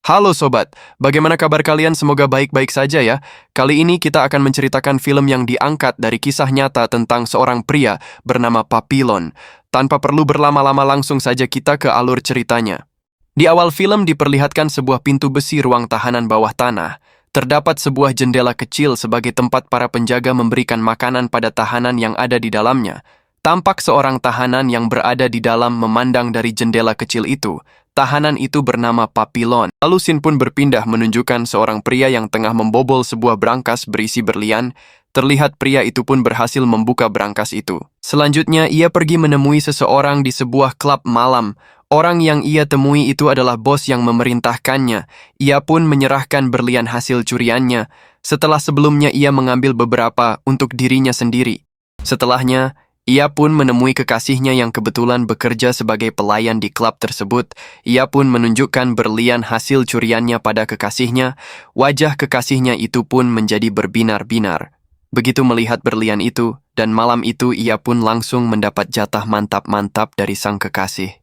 Halo sobat, bagaimana kabar kalian? Semoga baik-baik saja ya. Kali ini kita akan menceritakan film yang diangkat dari kisah nyata tentang seorang pria bernama Papillon. Tanpa perlu berlama-lama langsung saja kita ke alur ceritanya. Di awal film diperlihatkan sebuah pintu besi ruang tahanan bawah tanah. Terdapat sebuah jendela kecil sebagai tempat para penjaga memberikan makanan pada tahanan yang ada di dalamnya. Tampak seorang tahanan yang berada di dalam memandang dari jendela kecil itu. Tahanan itu bernama Papillon. Lalu scene pun berpindah menunjukkan seorang pria yang tengah membobol sebuah brankas berisi berlian. Terlihat pria itu pun berhasil membuka brankas itu. Selanjutnya, ia pergi menemui seseorang di sebuah klub malam. Orang yang ia temui itu adalah bos yang memerintahkannya. Ia pun menyerahkan berlian hasil curiannya. Setelah sebelumnya ia mengambil beberapa untuk dirinya sendiri. Setelahnya, ia pun menemui kekasihnya yang kebetulan bekerja sebagai pelayan di klub tersebut. Ia pun menunjukkan berlian hasil curiannya pada kekasihnya. Wajah kekasihnya itu pun menjadi berbinar-binar. Begitu melihat berlian itu, dan malam itu ia pun langsung mendapat jatah mantap-mantap dari sang kekasih.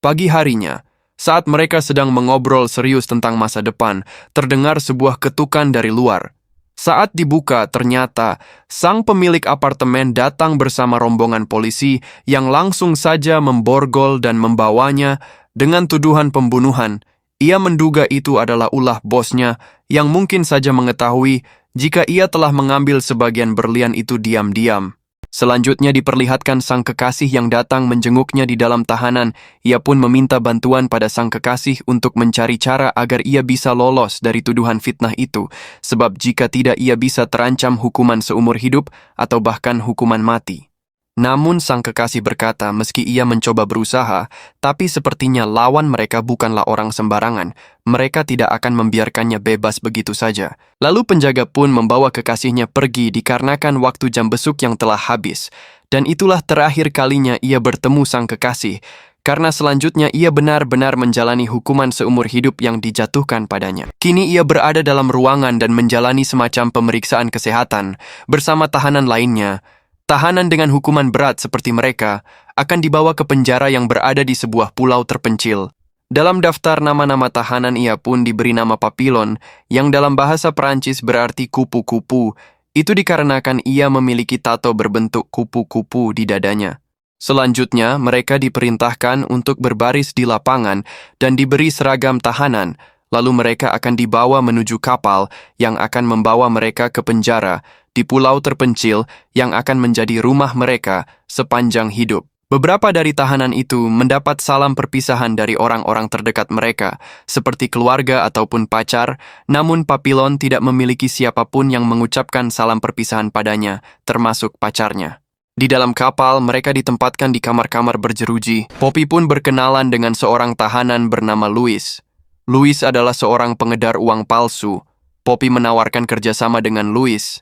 Pagi harinya, saat mereka sedang mengobrol serius tentang masa depan, terdengar sebuah ketukan dari luar. Saat dibuka, ternyata sang pemilik apartemen datang bersama rombongan polisi yang langsung saja memborgol dan membawanya dengan tuduhan pembunuhan. Ia menduga itu adalah ulah bosnya yang mungkin saja mengetahui jika ia telah mengambil sebagian berlian itu diam-diam. Selanjutnya diperlihatkan sang kekasih yang datang menjenguknya di dalam tahanan. Ia pun meminta bantuan pada sang kekasih untuk mencari cara agar ia bisa lolos dari tuduhan fitnah itu, sebab jika tidak ia bisa terancam hukuman seumur hidup atau bahkan hukuman mati. Namun sang kekasih berkata meski ia mencoba berusaha, tapi sepertinya lawan mereka bukanlah orang sembarangan. Mereka tidak akan membiarkannya bebas begitu saja. Lalu penjaga pun membawa kekasihnya pergi dikarenakan waktu jam besuk yang telah habis. Dan itulah terakhir kalinya ia bertemu sang kekasih, karena selanjutnya ia benar-benar menjalani hukuman seumur hidup yang dijatuhkan padanya. Kini ia berada dalam ruangan dan menjalani semacam pemeriksaan kesehatan bersama tahanan lainnya. Tahanan dengan hukuman berat seperti mereka akan dibawa ke penjara yang berada di sebuah pulau terpencil. Dalam daftar nama-nama tahanan ia pun diberi nama Papillon, yang dalam bahasa Perancis berarti kupu-kupu. Itu dikarenakan ia memiliki tato berbentuk kupu-kupu di dadanya. Selanjutnya, mereka diperintahkan untuk berbaris di lapangan dan diberi seragam tahanan. Lalu mereka akan dibawa menuju kapal yang akan membawa mereka ke penjara di pulau terpencil yang akan menjadi rumah mereka sepanjang hidup. Beberapa dari tahanan itu mendapat salam perpisahan dari orang-orang terdekat mereka, seperti keluarga ataupun pacar, namun Papillon tidak memiliki siapapun yang mengucapkan salam perpisahan padanya, termasuk pacarnya. Di dalam kapal, mereka ditempatkan di kamar-kamar berjeruji. Poppy pun berkenalan dengan seorang tahanan bernama Louis. Louis adalah seorang pengedar uang palsu. Poppy menawarkan kerjasama dengan Louis.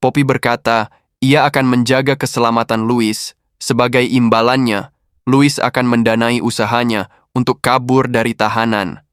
Poppy berkata, ia akan menjaga keselamatan Louis. Sebagai imbalannya, Louis akan mendanai usahanya untuk kabur dari tahanan.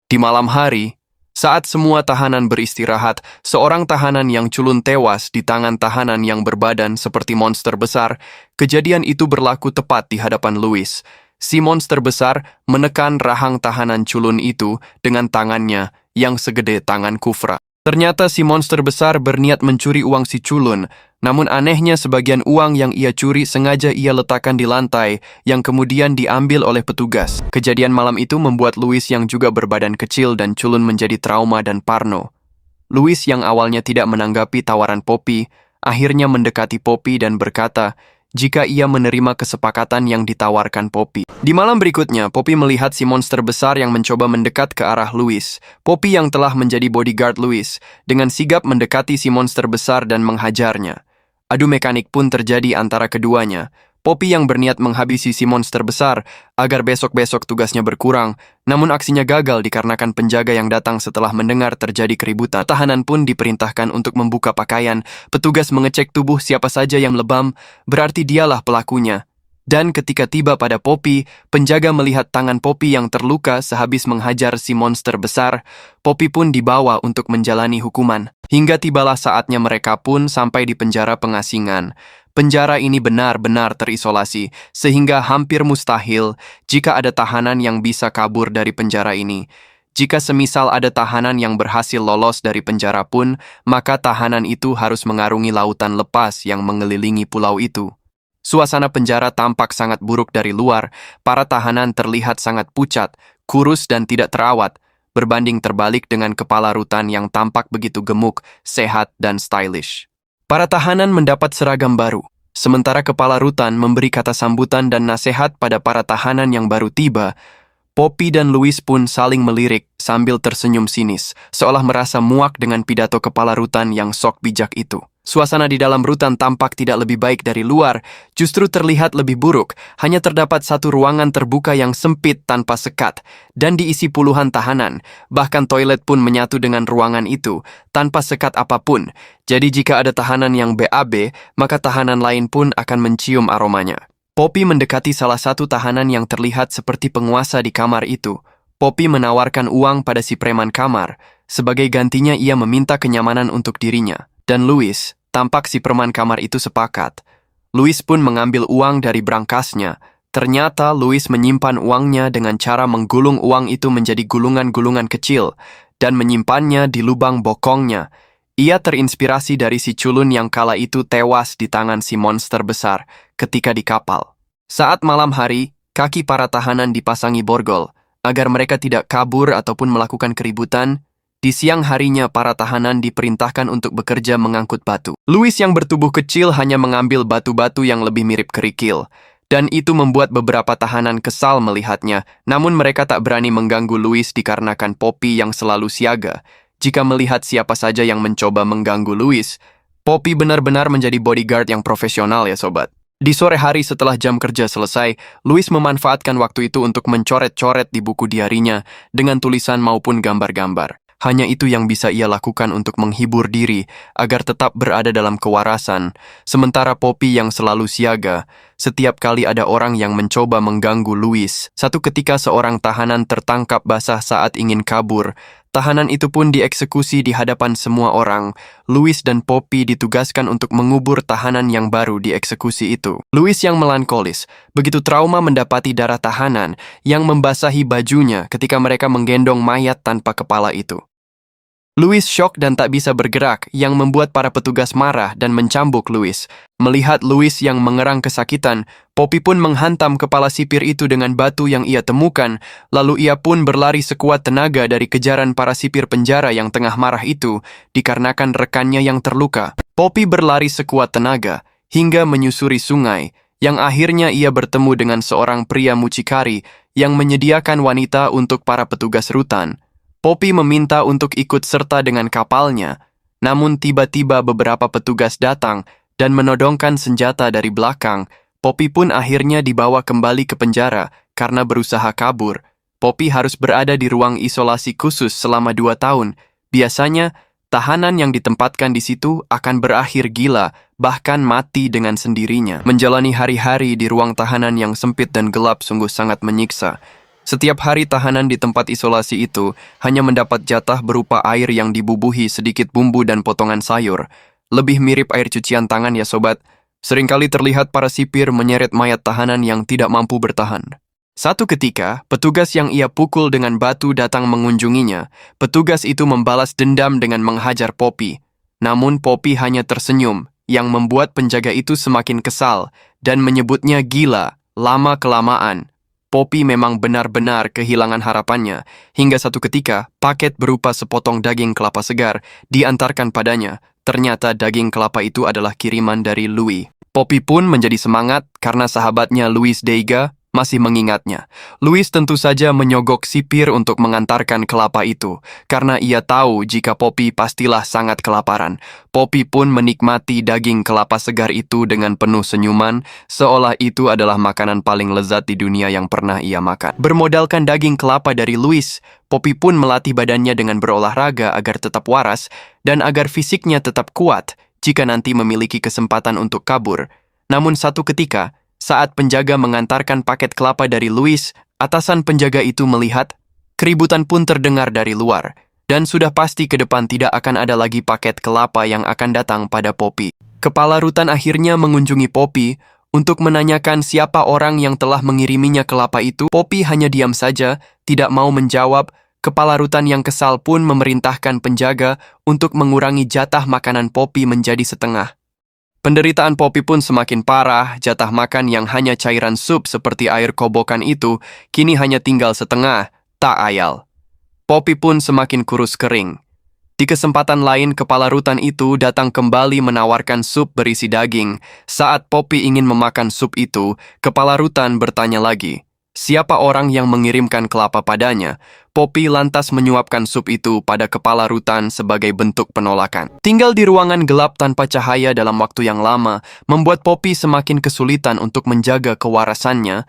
Di malam hari, saat semua tahanan beristirahat, seorang tahanan yang culun tewas di tangan tahanan yang berbadan seperti monster besar. Kejadian itu berlaku tepat di hadapan Louis. Si monster besar menekan rahang tahanan culun itu dengan tangannya yang segede tangan Kufra. Ternyata si monster besar berniat mencuri uang si culun, namun anehnya sebagian uang yang ia curi sengaja ia letakkan di lantai yang kemudian diambil oleh petugas. Kejadian malam itu membuat Louis yang juga berbadan kecil dan culun menjadi trauma dan parno. Louis yang awalnya tidak menanggapi tawaran Poppy, akhirnya mendekati Poppy dan berkata jika ia menerima kesepakatan yang ditawarkan Poppy. Di malam berikutnya, Poppy melihat si monster besar yang mencoba mendekat ke arah Louis. Poppy yang telah menjadi bodyguard Louis, dengan sigap mendekati si monster besar dan menghajarnya. Adu mekanik pun terjadi antara keduanya. Poppy yang berniat menghabisi si monster besar agar besok-besok tugasnya berkurang, namun aksinya gagal dikarenakan penjaga yang datang setelah mendengar terjadi keributan. Tahanan pun diperintahkan untuk membuka pakaian. Petugas mengecek tubuh siapa saja yang lebam, berarti dialah pelakunya. Dan ketika tiba pada Poppy, penjaga melihat tangan Poppy yang terluka sehabis menghajar si monster besar. Poppy pun dibawa untuk menjalani hukuman. Hingga tibalah saatnya mereka pun sampai di penjara pengasingan. Penjara ini benar-benar terisolasi, sehingga hampir mustahil jika ada tahanan yang bisa kabur dari penjara ini. Jika semisal ada tahanan yang berhasil lolos dari penjara pun, maka tahanan itu harus mengarungi lautan lepas yang mengelilingi pulau itu. Suasana penjara tampak sangat buruk dari luar, para tahanan terlihat sangat pucat, kurus dan tidak terawat, berbanding terbalik dengan kepala rutan yang tampak begitu gemuk, sehat, dan stylish. Para tahanan mendapat seragam baru, sementara kepala rutan memberi kata sambutan dan nasihat pada para tahanan yang baru tiba. Poppy dan Louis pun saling melirik sambil tersenyum sinis, seolah merasa muak dengan pidato kepala rutan yang sok bijak itu. Suasana di dalam rutan tampak tidak lebih baik dari luar, justru terlihat lebih buruk. Hanya terdapat satu ruangan terbuka yang sempit tanpa sekat, dan diisi puluhan tahanan. Bahkan toilet pun menyatu dengan ruangan itu, tanpa sekat apapun. Jadi jika ada tahanan yang BAB, maka tahanan lain pun akan mencium aromanya. Poppy mendekati salah satu tahanan yang terlihat seperti penguasa di kamar itu. Poppy menawarkan uang pada si preman kamar. Sebagai gantinya ia meminta kenyamanan untuk dirinya. Dan Louis, tampak si preman kamar itu sepakat. Louis pun mengambil uang dari brankasnya. Ternyata Louis menyimpan uangnya dengan cara menggulung uang itu menjadi gulungan-gulungan kecil dan menyimpannya di lubang bokongnya. Ia terinspirasi dari si culun yang kala itu tewas di tangan si monster besar ketika di kapal. Saat malam hari, kaki para tahanan dipasangi borgol agar mereka tidak kabur ataupun melakukan keributan. Di siang harinya, para tahanan diperintahkan untuk bekerja mengangkut batu. Louis yang bertubuh kecil hanya mengambil batu-batu yang lebih mirip kerikil, dan itu membuat beberapa tahanan kesal melihatnya. Namun mereka tak berani mengganggu Louis dikarenakan Poppy yang selalu siaga. Jika melihat siapa saja yang mencoba mengganggu Louis, Poppy benar-benar menjadi bodyguard yang profesional ya sobat. Di sore hari setelah jam kerja selesai, Louis memanfaatkan waktu itu untuk mencoret-coret di buku diarinya dengan tulisan maupun gambar-gambar. Hanya itu yang bisa ia lakukan untuk menghibur diri agar tetap berada dalam kewarasan. Sementara Poppy yang selalu siaga, setiap kali ada orang yang mencoba mengganggu Louis. Satu ketika seorang tahanan tertangkap basah saat ingin kabur. Tahanan itu pun dieksekusi di hadapan semua orang. Louis dan Poppy ditugaskan untuk mengubur tahanan yang baru dieksekusi itu. Louis yang melankolis, begitu trauma mendapati darah tahanan yang membasahi bajunya ketika mereka menggendong mayat tanpa kepala itu. Louis syok dan tak bisa bergerak, yang membuat para petugas marah dan mencambuk Louis. Melihat Louis yang mengerang kesakitan, Poppy pun menghantam kepala sipir itu dengan batu yang ia temukan, lalu ia pun berlari sekuat tenaga dari kejaran para sipir penjara yang tengah marah itu, dikarenakan rekannya yang terluka. Poppy berlari sekuat tenaga, hingga menyusuri sungai, yang akhirnya ia bertemu dengan seorang pria mucikari yang menyediakan wanita untuk para petugas rutan. Poppy meminta untuk ikut serta dengan kapalnya, namun tiba-tiba beberapa petugas datang dan menodongkan senjata dari belakang. Poppy pun akhirnya dibawa kembali ke penjara karena berusaha kabur. Poppy harus berada di ruang isolasi khusus selama 2 tahun. Biasanya, tahanan yang ditempatkan di situ akan berakhir gila, bahkan mati dengan sendirinya. Menjalani hari-hari di ruang tahanan yang sempit dan gelap sungguh sangat menyiksa. Setiap hari tahanan di tempat isolasi itu hanya mendapat jatah berupa air yang dibubuhi sedikit bumbu dan potongan sayur. Lebih mirip air cucian tangan ya sobat. Seringkali terlihat para sipir menyeret mayat tahanan yang tidak mampu bertahan. Satu ketika, petugas yang ia pukul dengan batu datang mengunjunginya. Petugas itu membalas dendam dengan menghajar Poppy. Namun Poppy hanya tersenyum, yang membuat penjaga itu semakin kesal dan menyebutnya gila lama-kelamaan. Poppy memang benar-benar kehilangan harapannya, hingga satu ketika paket berupa sepotong daging kelapa segar diantarkan padanya. Ternyata daging kelapa itu adalah kiriman dari Louis. Poppy pun menjadi semangat karena sahabatnya Louis Deiga masih mengingatnya. Louis tentu saja menyogok sipir untuk mengantarkan kelapa itu, karena ia tahu jika Poppy pastilah sangat kelaparan. Poppy pun menikmati daging kelapa segar itu dengan penuh senyuman, seolah itu adalah makanan paling lezat di dunia yang pernah ia makan. Bermodalkan daging kelapa dari Louis, Poppy pun melatih badannya dengan berolahraga agar tetap waras, dan agar fisiknya tetap kuat jika nanti memiliki kesempatan untuk kabur. Namun satu ketika, saat penjaga mengantarkan paket kelapa dari Louis, atasan penjaga itu melihat, keributan pun terdengar dari luar, dan sudah pasti ke depan tidak akan ada lagi paket kelapa yang akan datang pada Poppy. Kepala rutan akhirnya mengunjungi Poppy untuk menanyakan siapa orang yang telah mengiriminya kelapa itu. Poppy hanya diam saja, tidak mau menjawab, kepala rutan yang kesal pun memerintahkan penjaga untuk mengurangi jatah makanan Poppy menjadi setengah. Penderitaan Poppy pun semakin parah, jatah makan yang hanya cairan sup seperti air kobokan itu kini hanya tinggal setengah, tak ayal. Poppy pun semakin kurus kering. Di kesempatan lain, kepala rutan itu datang kembali menawarkan sup berisi daging. Saat Poppy ingin memakan sup itu, kepala rutan bertanya lagi, siapa orang yang mengirimkan kelapa padanya? Poppy lantas menyuapkan sup itu pada kepala rutan sebagai bentuk penolakan. Tinggal di ruangan gelap tanpa cahaya dalam waktu yang lama, membuat Poppy semakin kesulitan untuk menjaga kewarasannya.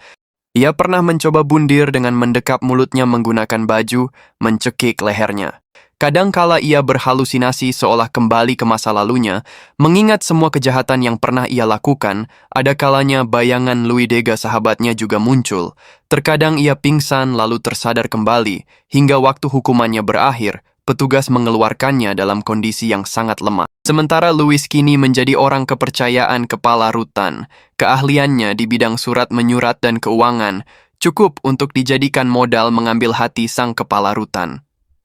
Ia pernah mencoba bundir dengan mendekap mulutnya menggunakan baju, mencekik lehernya. Kadangkala ia berhalusinasi seolah kembali ke masa lalunya, mengingat semua kejahatan yang pernah ia lakukan. Ada kalanya bayangan Louis Degas sahabatnya juga muncul. Terkadang ia pingsan lalu tersadar kembali, hingga waktu hukumannya berakhir, petugas mengeluarkannya dalam kondisi yang sangat lemah. Sementara Louis kini menjadi orang kepercayaan kepala rutan. Keahliannya di bidang surat menyurat dan keuangan cukup untuk dijadikan modal mengambil hati sang kepala rutan.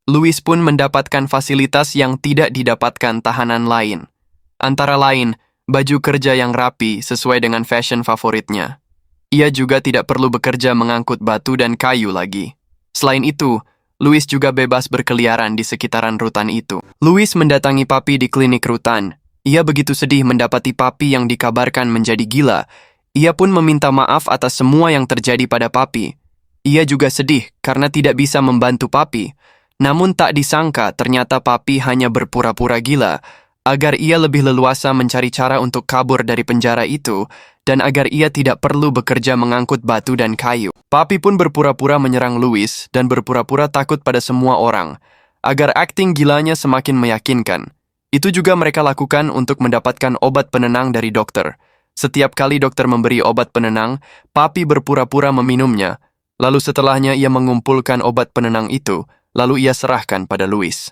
Louis pun mendapatkan fasilitas yang tidak didapatkan tahanan lain. Antara lain, baju kerja yang rapi sesuai dengan fashion favoritnya. Ia juga tidak perlu bekerja mengangkut batu dan kayu lagi. Selain itu, Louis juga bebas berkeliaran di sekitaran rutan itu. Louis mendatangi Papi di klinik rutan. Ia begitu sedih mendapati Papi yang dikabarkan menjadi gila. Ia pun meminta maaf atas semua yang terjadi pada Papi. Ia juga sedih karena tidak bisa membantu Papi. Namun tak disangka ternyata Papi hanya berpura-pura gila agar ia lebih leluasa mencari cara untuk kabur dari penjara itu dan agar ia tidak perlu bekerja mengangkut batu dan kayu. Papi pun berpura-pura menyerang Louis dan berpura-pura takut pada semua orang agar akting gilanya semakin meyakinkan. Itu juga mereka lakukan untuk mendapatkan obat penenang dari dokter. Setiap kali dokter memberi obat penenang, Papi berpura-pura meminumnya. Lalu setelahnya ia mengumpulkan obat penenang itu. Lalu ia serahkan pada Louis.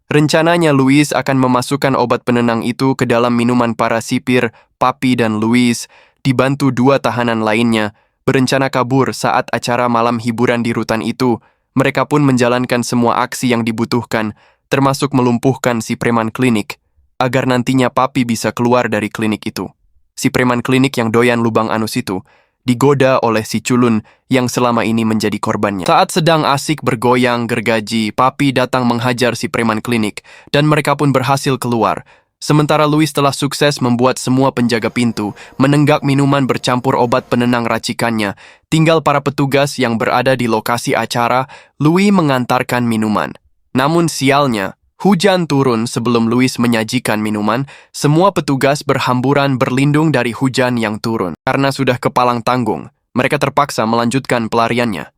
Rencananya Louis akan memasukkan obat penenang itu ke dalam minuman para sipir. Papi dan Louis, dibantu 2 tahanan lainnya, berencana kabur saat acara malam hiburan di rutan itu. Mereka pun menjalankan semua aksi yang dibutuhkan, termasuk melumpuhkan si preman klinik, agar nantinya Papi bisa keluar dari klinik itu. Si preman klinik yang doyan lubang anus itu digoda oleh si culun yang selama ini menjadi korbannya. Saat sedang asik bergoyang gergaji, Papi datang menghajar si preman klinik dan mereka pun berhasil keluar. Sementara Louis telah sukses membuat semua penjaga pintu menenggak minuman bercampur obat penenang racikannya. Tinggal para petugas yang berada di lokasi acara, Louis mengantarkan minuman. Namun sialnya, hujan turun sebelum Louis menyajikan minuman. Semua petugas berhamburan berlindung dari hujan yang turun. Karena sudah kepalang tanggung, mereka terpaksa melanjutkan pelariannya.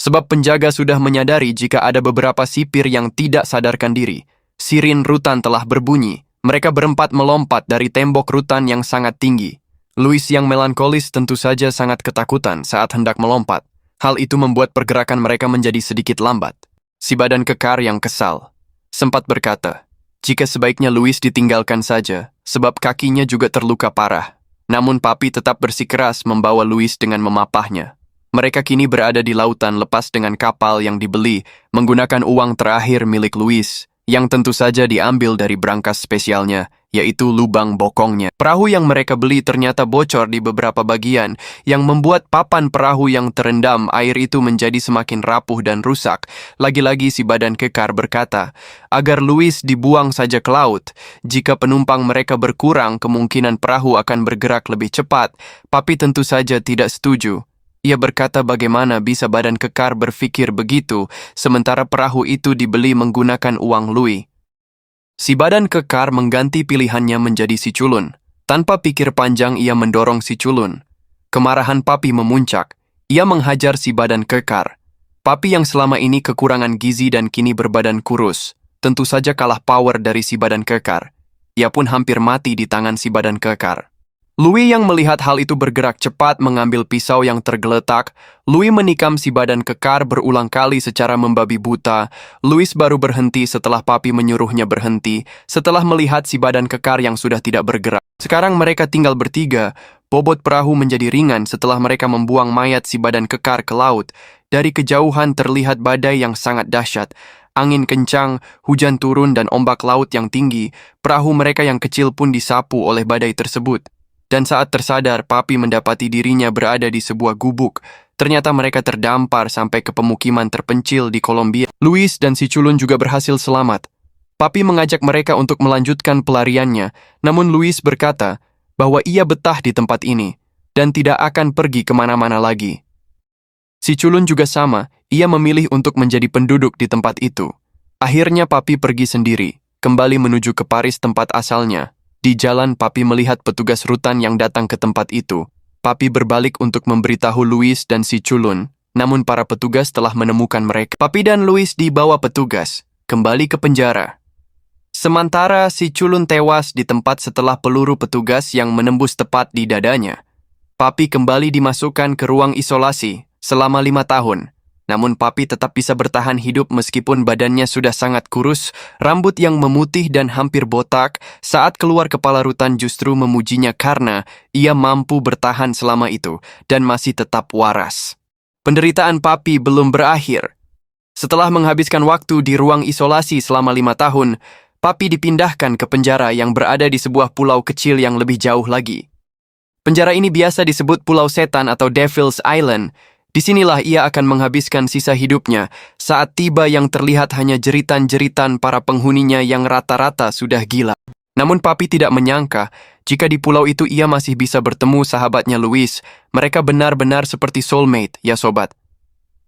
Sebab penjaga sudah menyadari jika ada beberapa sipir yang tidak sadarkan diri. Sirin rutan telah berbunyi. Mereka berempat melompat dari tembok rutan yang sangat tinggi. Louis yang melankolis tentu saja sangat ketakutan saat hendak melompat. Hal itu membuat pergerakan mereka menjadi sedikit lambat. Si badan kekar yang kesal sempat berkata, jika sebaiknya Louis ditinggalkan saja, sebab kakinya juga terluka parah. Namun Papi tetap bersikeras membawa Louis dengan memapahnya. Mereka kini berada di lautan lepas dengan kapal yang dibeli menggunakan uang terakhir milik Louis, yang tentu saja diambil dari brankas spesialnya, yaitu lubang bokongnya. Perahu yang mereka beli ternyata bocor di beberapa bagian, yang membuat papan perahu yang terendam air itu menjadi semakin rapuh dan rusak. Lagi-lagi si badan kekar berkata, agar Louis dibuang saja ke laut. Jika penumpang mereka berkurang, kemungkinan perahu akan bergerak lebih cepat. Papi tentu saja tidak setuju. Ia berkata bagaimana bisa badan kekar berpikir begitu, sementara perahu itu dibeli menggunakan uang Louis. Si badan kekar mengganti pilihannya menjadi si culun. Tanpa pikir panjang ia mendorong si culun. Kemarahan Papi memuncak. Ia menghajar si badan kekar. Papi yang selama ini kekurangan gizi dan kini berbadan kurus, tentu saja kalah power dari si badan kekar. Ia pun hampir mati di tangan si badan kekar. Louis yang melihat hal itu bergerak cepat mengambil pisau yang tergeletak. Louis menikam si badan kekar berulang kali secara membabi buta. Louis baru berhenti setelah Papi menyuruhnya berhenti, setelah melihat si badan kekar yang sudah tidak bergerak. Sekarang mereka tinggal bertiga. Bobot perahu menjadi ringan setelah mereka membuang mayat si badan kekar ke laut. Dari kejauhan terlihat badai yang sangat dahsyat. Angin kencang, hujan turun dan ombak laut yang tinggi. Perahu mereka yang kecil pun disapu oleh badai tersebut. Dan saat tersadar, Papi mendapati dirinya berada di sebuah gubuk. Ternyata mereka terdampar sampai ke pemukiman terpencil di Kolombia. Luis dan si culun juga berhasil selamat. Papi mengajak mereka untuk melanjutkan pelariannya, namun Luis berkata bahwa ia betah di tempat ini dan tidak akan pergi kemana-mana lagi. Si culun juga sama, ia memilih untuk menjadi penduduk di tempat itu. Akhirnya Papi pergi sendiri, kembali menuju ke Paris tempat asalnya. Di jalan Papi melihat petugas rutan yang datang ke tempat itu. Papi berbalik untuk memberitahu Luis dan si culun, namun para petugas telah menemukan mereka. Papi dan Luis dibawa petugas, kembali ke penjara. Sementara si culun tewas di tempat setelah peluru petugas yang menembus tepat di dadanya. Papi kembali dimasukkan ke ruang isolasi selama 5 tahun. Namun Papi tetap bisa bertahan hidup meskipun badannya sudah sangat kurus, rambut yang memutih dan hampir botak. Saat keluar kepala rutan justru memujinya karena ia mampu bertahan selama itu dan masih tetap waras. Penderitaan Papi belum berakhir. Setelah menghabiskan waktu di ruang isolasi selama 5 tahun, Papi dipindahkan ke penjara yang berada di sebuah pulau kecil yang lebih jauh lagi. Penjara ini biasa disebut Pulau Setan atau Devil's Island. Disinilah ia akan menghabiskan sisa hidupnya saat tiba yang terlihat hanya jeritan-jeritan para penghuninya yang rata-rata sudah gila. Namun Papi tidak menyangka jika di pulau itu ia masih bisa bertemu sahabatnya Luis. Mereka benar-benar seperti soulmate, ya sobat.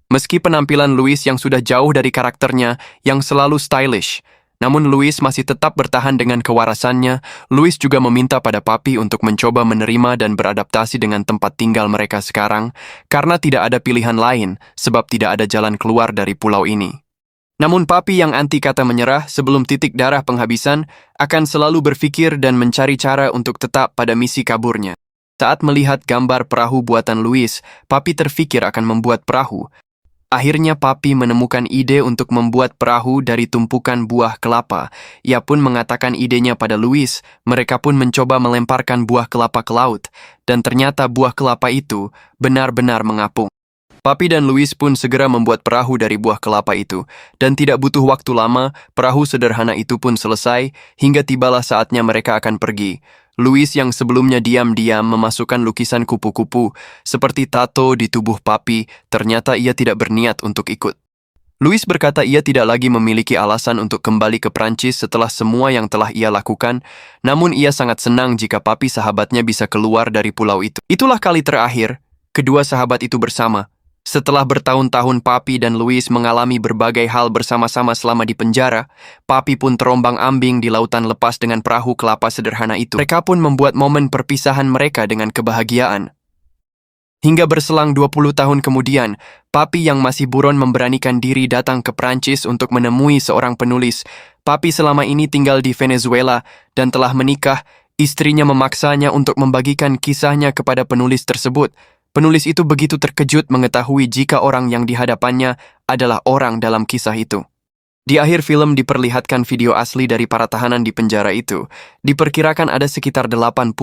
Meski penampilan Luis yang sudah jauh dari karakternya yang selalu stylish, namun Luis masih tetap bertahan dengan kewarasannya. Luis juga meminta pada Papi untuk mencoba menerima dan beradaptasi dengan tempat tinggal mereka sekarang, karena tidak ada pilihan lain sebab tidak ada jalan keluar dari pulau ini. Namun Papi yang anti kata menyerah sebelum titik darah penghabisan akan selalu berpikir dan mencari cara untuk tetap pada misi kaburnya. Saat melihat gambar perahu buatan Luis, Papi terfikir akan membuat perahu. Akhirnya Papi menemukan ide untuk membuat perahu dari tumpukan buah kelapa. Ia pun mengatakan idenya pada Luis. Mereka pun mencoba melemparkan buah kelapa ke laut. Dan ternyata buah kelapa itu benar-benar mengapung. Papi dan Luis pun segera membuat perahu dari buah kelapa itu. Dan tidak butuh waktu lama, perahu sederhana itu pun selesai, hingga tibalah saatnya mereka akan pergi. Luis yang sebelumnya diam-diam memasukkan lukisan kupu-kupu seperti tato di tubuh Papi, ternyata ia tidak berniat untuk ikut. Luis berkata ia tidak lagi memiliki alasan untuk kembali ke Prancis setelah semua yang telah ia lakukan, namun ia sangat senang jika Papi sahabatnya bisa keluar dari pulau itu. Itulah kali terakhir kedua sahabat itu bersama. Setelah bertahun-tahun Papi dan Luis mengalami berbagai hal bersama-sama selama di penjara, Papi pun terombang-ambing di lautan lepas dengan perahu kelapa sederhana itu. Mereka pun membuat momen perpisahan mereka dengan kebahagiaan. Hingga berselang 20 tahun kemudian, Papi yang masih buron memberanikan diri datang ke Prancis untuk menemui seorang penulis. Papi selama ini tinggal di Venezuela dan telah menikah. Istrinya memaksanya untuk membagikan kisahnya kepada penulis tersebut. Penulis itu begitu terkejut mengetahui jika orang yang dihadapannya adalah orang dalam kisah itu. Di akhir film diperlihatkan video asli dari para tahanan di penjara itu. Diperkirakan ada sekitar 80.000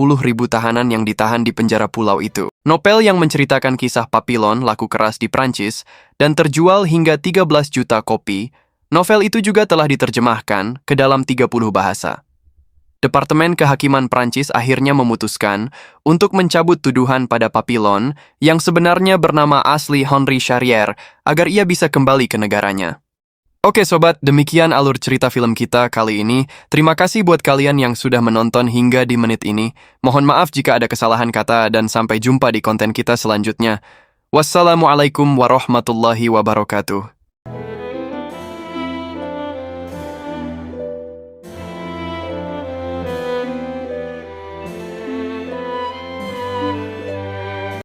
tahanan yang ditahan di penjara pulau itu. Novel yang menceritakan kisah Papillon laku keras di Prancis dan terjual hingga 13 juta kopi. Novel itu juga telah diterjemahkan ke dalam 30 bahasa. Departemen Kehakiman Prancis akhirnya memutuskan untuk mencabut tuduhan pada Papillon yang sebenarnya bernama asli Henri Charrière agar ia bisa kembali ke negaranya. Oke sobat, demikian alur cerita film kita kali ini. Terima kasih buat kalian yang sudah menonton hingga di menit ini. Mohon maaf jika ada kesalahan kata dan sampai jumpa di konten kita selanjutnya. Wassalamualaikum warahmatullahi wabarakatuh.